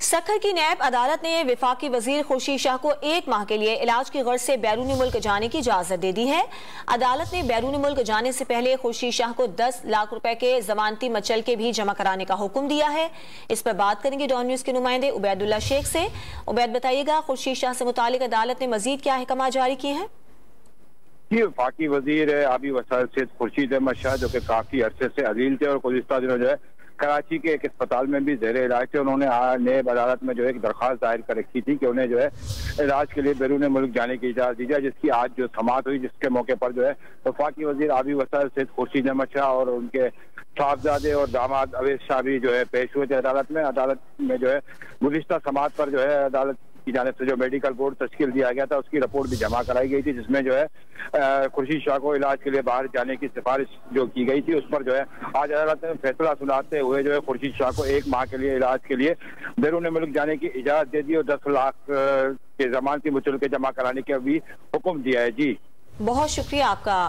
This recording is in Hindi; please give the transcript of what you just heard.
सखर की नैब अदालत ने विफाकी वजीर खुर्शीद शाह को 1 माह के लिए इलाज की गर्ज से बैरूनी मुल्क जाने की इजाजत दे दी है। अदालत ने बैरूनी मुल्क जाने से पहले खुर्शीद शाह को 10 लाख रुपए के जमानती मचलके भी जमा कराने का हुक्म दिया है। इस पर बात करेंगे डॉन न्यूज के नुमाइंदे उबैदुल्ला शेख से। उबैद, बताइएगा, खुर्शीद शाह से मुतालिक अदालत ने मजीद क्या अहकाम जारी किए हैं? जी, वफाकी वजीर आबी वसाइल से खुर्शीद अहमद शाह, जो कि काफी अरसे से अजील थे और गुज़िश्ता दिनों जो है कराची के एक अस्पताल में भी ज़ेरे इलाज थे, उन्होंने नैब अदालत में जो है एक दरख्वास्त दायर कर रखी थी कि उन्हें जो है इलाज के लिए बैरून मुल्क जाने की इजाज़त दी जाए, जिसकी आज जो समाअत हुई, जिसके मौके पर जो है वफाकी वजीर आबी वसाइल से खुर्शीद अहमद शाह और उनके साहबजादे और दामाद अवैस शाह भी जो है पेश हुए थे अदालत में। अदालत में जो है गुज़िश्ता समाअत पर जो है अदालत की जानिब से जो मेडिकल बोर्ड तश्कील दिया गया था, उसकी रिपोर्ट भी जमा कराई गई थी, जिसमें जो है खुर्शीद शाह को इलाज के लिए बाहर जाने की सिफारिश जो की गई थी, उस पर जो है आज अदालत ने फैसला सुनाते हुए जो है खुर्शीद शाह को 1 माह के लिए इलाज के लिए बैरून मुल्क जाने की इजाजत दे दी और 10 लाख के जमानती मुचलके जमा कराने का भी हुक्म दिया है। जी, बहुत शुक्रिया आपका